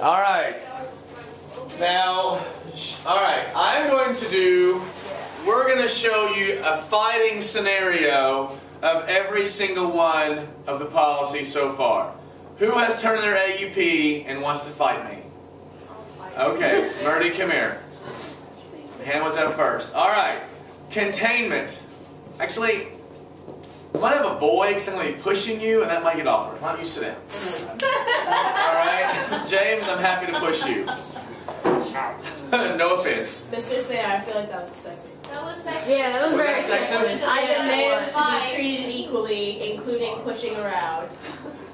All right. Now, we're going to show you a fighting scenario of every single one of the policies so far. Who has turned their AUP and wants to fight me? Okay, Murdy, come here. Hand was up first. All right. Containment. Actually, I might have a boy because I'm going to be pushing you and that might get awkward. Why don't you sit down? All right. James, I'm happy to push you. No offense. Let's just say I feel like that was a sexist. That was sexist. Yeah, that was very sexist. I demand to be treated equally, including pushing around.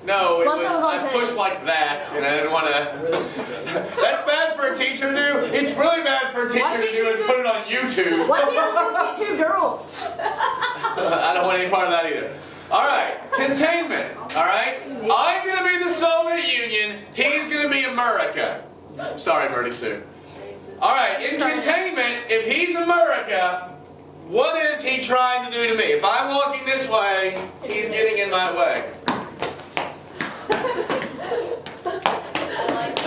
No, I pushed like that, and I didn't want to. That's bad for a teacher to do. It's really bad for a teacher to do and put it on YouTube. Why can't it just be two girls? I don't want any part of that either. All right, containment. All right, I'm going to be the Soviet Union. He's going to be America. Sorry, Bertie Sue. All right, in containment, if he's America, what is he trying to do to me? If I'm walking this way, he's getting in my way.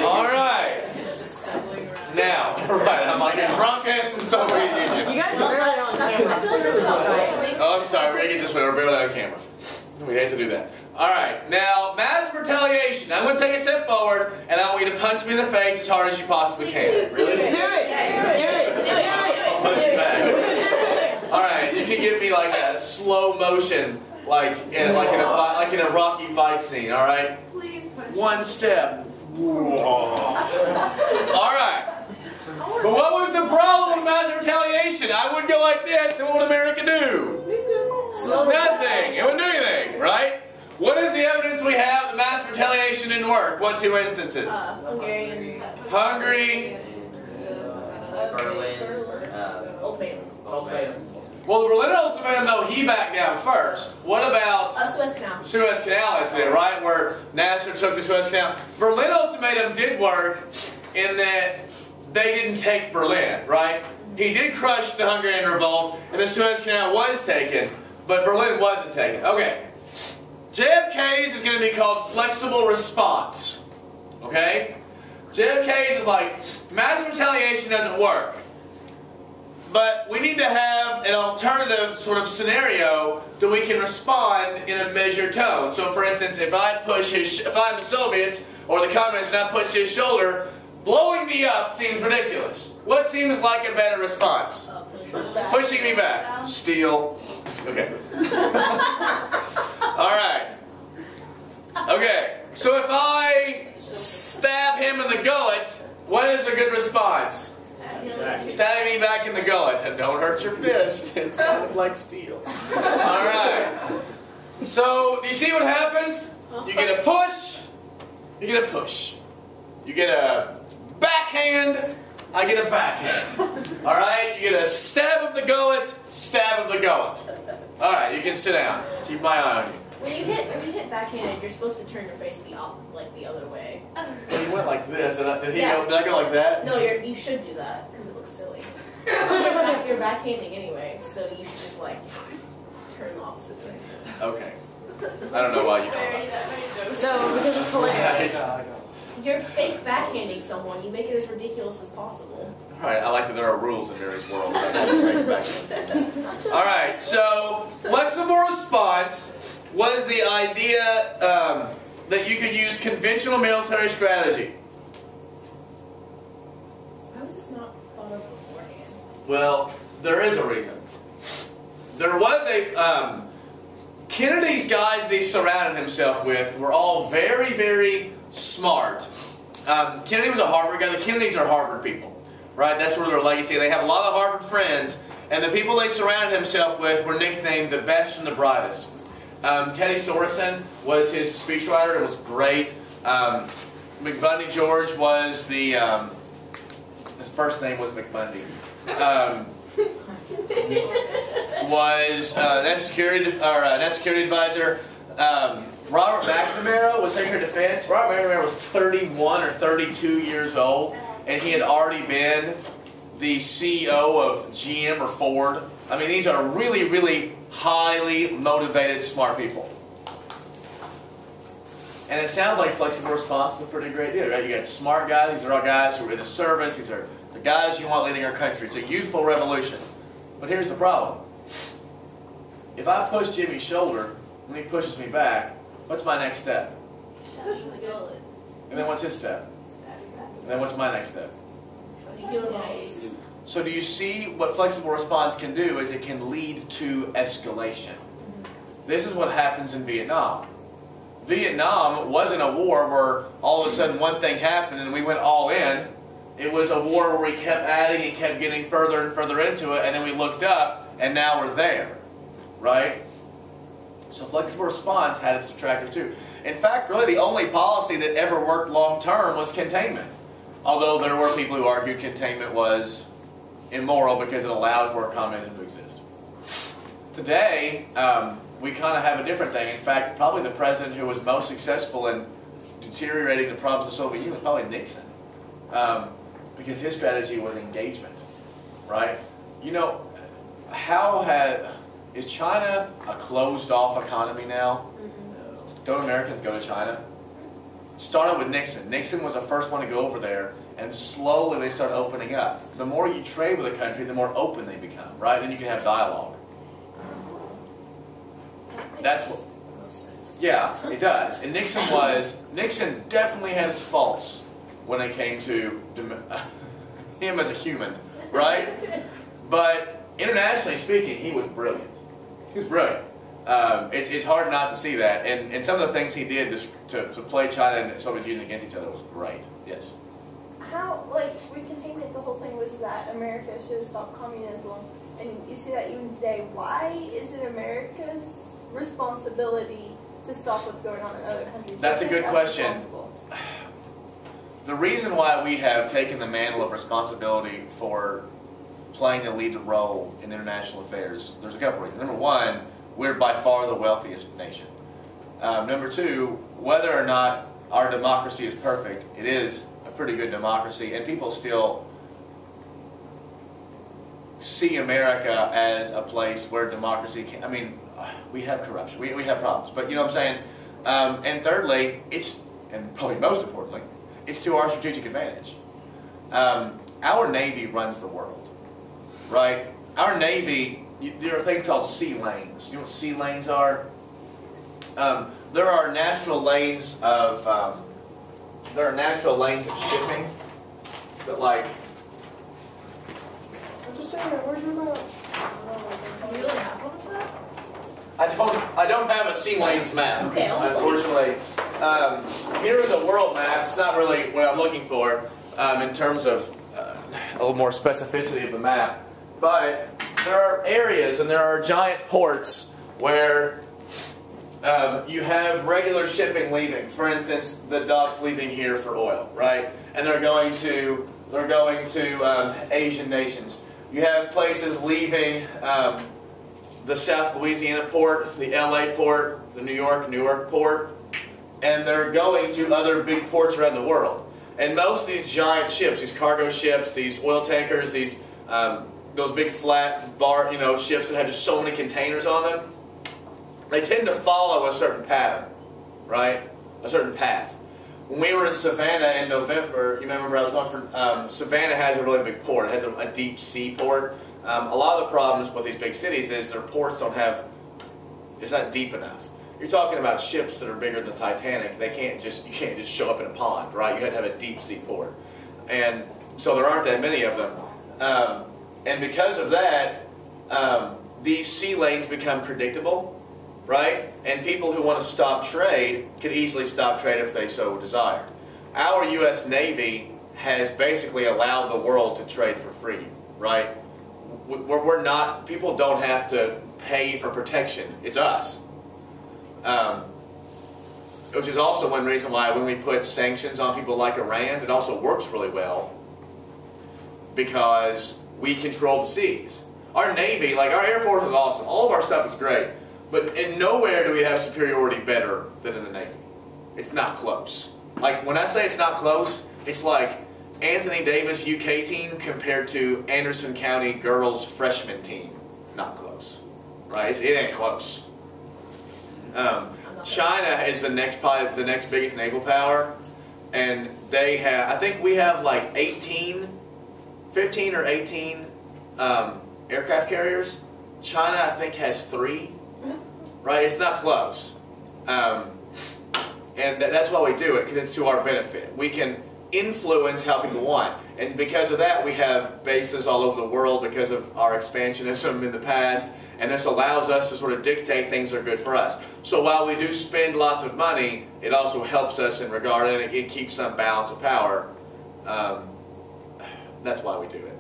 All right. Now, right, I'm like a drunken Soviet Union. You guys are barely on camera. Oh, I'm sorry, we're going to get this way. We're barely on camera. We hate to do that. All right, now, mass retaliation. I'm going to take a step forward, and I want you to punch me in the face as hard as you possibly can. Really? Do it. Do it. I'll punch you back. All right, you can give me like a slow motion, like in a Rocky fight scene. All right. Please punch. One step. All right. But what was the problem with mass retaliation? I would go like this, and what would America do? Nothing. It wouldn't do anything, right? What is the evidence we have that mass retaliation didn't work? What two instances? Hungary. Well, the Berlin Ultimatum, though, he backed down first. What about Suez Canal? Suez Canal incident, right, where Nasser took the Suez Canal? Berlin Ultimatum did work in that they didn't take Berlin, right? He did crush the Hungarian revolt, and the Suez Canal was taken, but Berlin wasn't taken. Okay. JFK's is going to be called flexible response. Okay? JFK's is like, mass retaliation doesn't work. But we need to have an alternative sort of scenario that we can respond in a measured tone. So for instance, if I'm the Soviets or the communists and I push his shoulder, blowing me up seems ridiculous. What seems like a better response? Pushing me back. Steal. Okay. Alright. Okay. So if I stab him in the gullet, what is a good response? Stab me back in the gullet. And don't hurt your fist. It's kind of like steel. Alright. So, do you see what happens? You get a push. You get a push. You get a backhand. I get a backhand. Alright? You get a stab of the gullet. Stab of the gullet. Alright, you can sit down. Keep my eye on you. When you hit backhanded, you're supposed to turn your face the other way. He went like this. Did I go like that? No, you should do that because it looks silly. You're backhanding anyway, so you should just like turn the opposite way. Okay. I don't know why you know that. No, because it's hilarious. You're fake backhanding someone. You make it as ridiculous as possible. Alright, I like that there are rules in Mary's world. Alright, so flexible response was the idea that you could use conventional military strategy. How is this not thought of beforehand? Well, there is a reason. There was a... Kennedy's guys that he surrounded himself with were all very, very smart. Kennedy was a Harvard guy. The Kennedys are Harvard people, right? That's where their legacy. They have a lot of Harvard friends, and the people they surrounded himself with were nicknamed the best and the brightest. Teddy Sorensen was his speechwriter. It was great. McBundy George was the... his first name was McBundy. Was national security advisor. Robert McNamara was Secretary of Defense. Robert McNamara was 31 or 32 years old, and he had already been the CEO of GM or Ford. I mean, these are really, really highly motivated, smart people. And it sounds like flexible response is a pretty great deal, right? You got smart guys. These are all guys who are in the service. These are the guys you want leading our country. It's a youthful revolution. But here's the problem. If I push Jimmy's shoulder and he pushes me back, what's my next step? Push the gullet. And then what's his step? And then what's my next step? So do you see what flexible response can do is it can lead to escalation. This is what happens in Vietnam. Vietnam wasn't a war where all of a sudden one thing happened and we went all in. It was a war where we kept adding and kept getting further and further into it, and then we looked up and now we're there, right? So flexible response had its detractors too. In fact, really the only policy that ever worked long term was containment. Although there were people who argued containment was immoral because it allowed for communism to exist. Today, we kind of have a different thing. In fact, probably the president who was most successful in deteriorating the problems of the Soviet Union was probably Nixon. Because his strategy was engagement, right? You know, is China a closed-off economy now? Don't Americans go to China? It started with Nixon. Nixon was the first one to go over there, and slowly they start opening up. The more you trade with a country, the more open they become, right? Then you can have dialogue. That's what. Yeah, it does. And Nixon definitely had his faults when it came to him as a human, right? But internationally speaking, he was brilliant. He was brilliant. It's hard not to see that. And some of the things he did to play China and the Soviet Union against each other was great. Yes. How, like, with containment, the whole thing was that America should stop communism. And you see that even today. Why is it America's responsibility to stop what's going on in other countries? That's a good question. The reason why we have taken the mantle of responsibility for playing the lead role in international affairs, there's a couple reasons. Number one, we're by far the wealthiest nation. Number two, whether or not our democracy is perfect, it is a pretty good democracy, and people still see America as a place where democracy can, I mean, we have corruption, we have problems, but you know what I'm saying? And thirdly, and probably most importantly, it's to our strategic advantage. Our Navy runs the world, right? Our Navy, there are things called sea lanes. You know what sea lanes are? There are natural lanes of shipping that, like, I'm just saying, where's your map? You really have one of that? I don't have a sea lanes map, okay, unfortunately. Here is a world map. It's not really what I'm looking for in terms of a little more specificity of the map. But there are areas and there are giant ports where you have regular shipping leaving. For instance, the docks leaving here for oil, right? And they're going to Asian nations. You have places leaving the South Louisiana port, the LA port, the New York port, and they're going to other big ports around the world. And most of these giant ships, these cargo ships, these oil tankers, these those big flat bar, ships that have just so many containers on them, they tend to follow a certain pattern, right? A certain path. When we were in Savannah in November, you remember I was going for, Savannah has a really big port. It has a deep sea port. A lot of the problems with these big cities is their ports don't have, it's not deep enough. You're talking about ships that are bigger than the Titanic. You can't just show up in a pond, right? You have to have a deep sea port. And so there aren't that many of them. And because of that, these sea lanes become predictable, right? And people who want to stop trade could easily stop trade if they so desired. Our U.S. Navy has basically allowed the world to trade for free, right? We're not, people don't have to pay for protection. It's us. Which is also one reason why when we put sanctions on people like Iran, it also works really well because we control the seas. Our Navy, like our Air Force is awesome. All of our stuff is great. But in nowhere do we have superiority better than in the Navy. It's not close. Like when I say it's not close, it's like Anthony Davis UK team compared to Anderson County girls freshman team. Not close. Right? It ain't close. I'm China is the next biggest naval power, and they have, I think we have like 15 or 18 aircraft carriers. China, I think, has 3. Right? It's not close. And that's why we do it, because it's to our benefit. We can influence how people want. And because of that, we have bases all over the world because of our expansionism in the past. And this allows us to sort of dictate things that are good for us. So while we do spend lots of money, it also helps us in regard, and it keeps some balance of power. That's why we do it.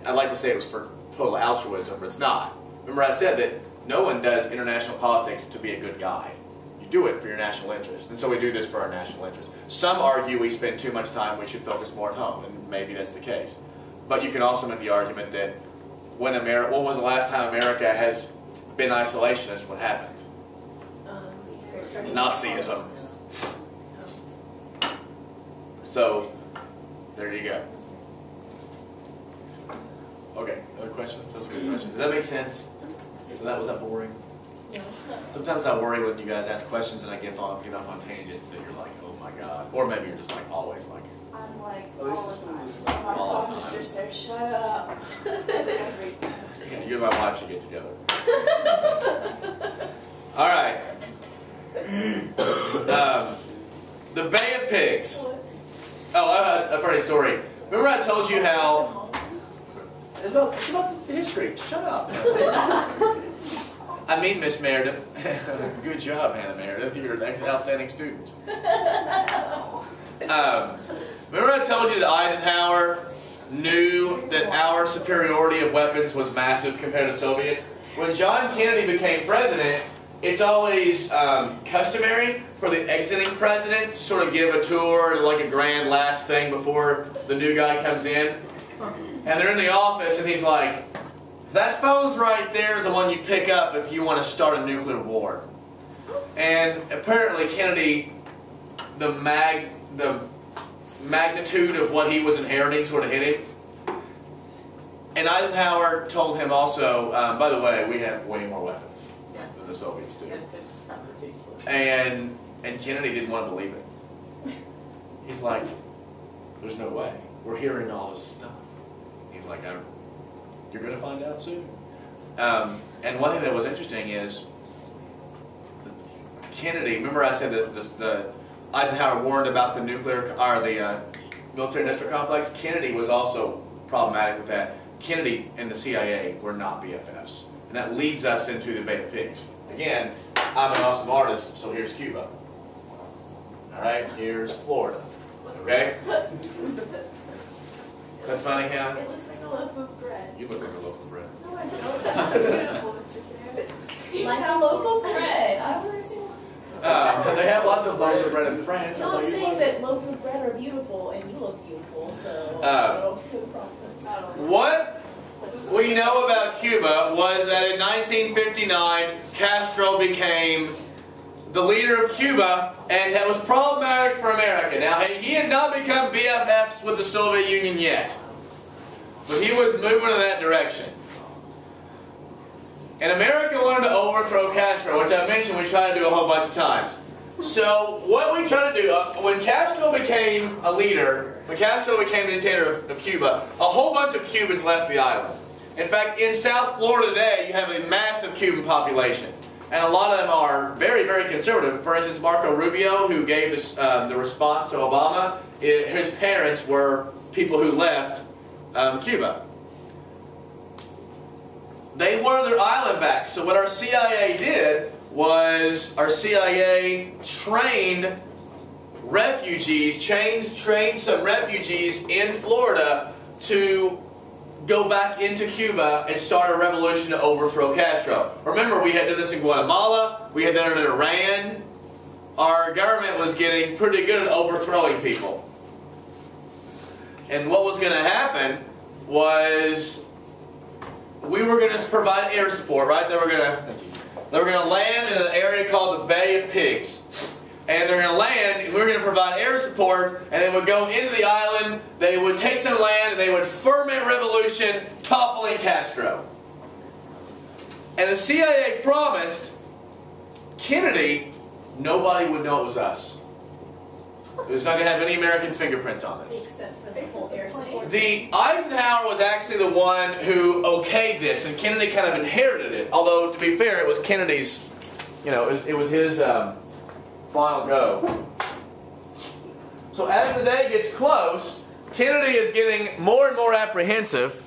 I'd like to say it was for total altruism, but it's not. Remember I said that no one does international politics to be a good guy. You do it for your national interest. And so we do this for our national interest. Some argue we spend too much time, we should focus more at home, and maybe that's the case. But you can also make the argument that when when was the last time America has been isolationist? What happened? Nazism. So, there you go. Okay, other questions? Those are good questions. Does that make sense? Was that boring? No. Sometimes I worry when you guys ask questions and I get off on tangents that you're like, oh my god. Or maybe you're just like always like. I'm like all the time. So my All the mom time. just says, shut up. Every time. Yeah, you and my wife should get together. All right. The Bay of Pigs. Oh, a funny story. Remember I told you how... It's about the history. Shut up. I mean, Miss Meredith. Good job, Hannah Meredith. You're an outstanding student. Remember I told you that Eisenhower knew that our superiority of weapons was massive compared to Soviets? When John Kennedy became president, it's always customary for the exiting president to sort of give a tour, like a grand last thing before the new guy comes in. And they're in the office and he's like, that phone's right there, the one you pick up if you want to start a nuclear war. And apparently Kennedy, the magnitude of what he was inheriting sort of hit him. And Eisenhower told him also, by the way, we have way more weapons than the Soviets do. And Kennedy didn't want to believe it. He's like, there's no way. We're hearing all this stuff. He's like, you're going to find out soon. And one thing that was interesting is Kennedy, remember I said that the Eisenhower warned about the nuclear, or the military industrial complex? Kennedy was also problematic with that. Kennedy and the CIA were not BFFs. And that leads us into the Bay of Pigs. Again, I'm an awesome artist, so here's Cuba. Alright, here's Florida. Okay? That's funny, Hannah? It looks like a loaf of bread. You look like a loaf of bread. No, I don't. That's beautiful, Mr. Kennedy. Like a loaf of bread. I've never seen one. They have lots of loaves of bread in France. No, I'm saying that loaves of bread are beautiful, and you look beautiful, so I don't see the problem. What we know about Cuba was that in 1959, Castro became the leader of Cuba, and that was problematic for America. Now, he had not become BFFs with the Soviet Union yet, but he was moving in that direction. And America wanted to overthrow Castro, which I mentioned we tried to do a whole bunch of times. So what we tried to do, when Castro became a leader, when Castro became the dictator of Cuba, a whole bunch of Cubans left the island. In fact, in South Florida today, you have a massive Cuban population. And a lot of them are very, very conservative. For instance, Marco Rubio, who gave this, the response to Obama, his parents were people who left Cuba. They wanted their island back. So what our CIA did was our CIA trained refugees, trained some refugees in Florida to go back into Cuba and start a revolution to overthrow Castro. Remember, we had done this in Guatemala, we had done it in Iran. Our government was getting pretty good at overthrowing people. And what was going to happen was we were going to provide air support, right? They were going to land in an area called the Bay of Pigs. And they're going to land, and we're going to provide air support, and they would go into the island, they would take some land, and they would ferment revolution, toppling Castro. And the CIA promised Kennedy nobody would know it was us. It was not going to have any American fingerprints on this. Except for the whole air support. The Eisenhower was actually the one who okayed this, and Kennedy kind of inherited it. Although, to be fair, it was Kennedy's, it was his final go. So as the day gets close, Kennedy is getting more and more apprehensive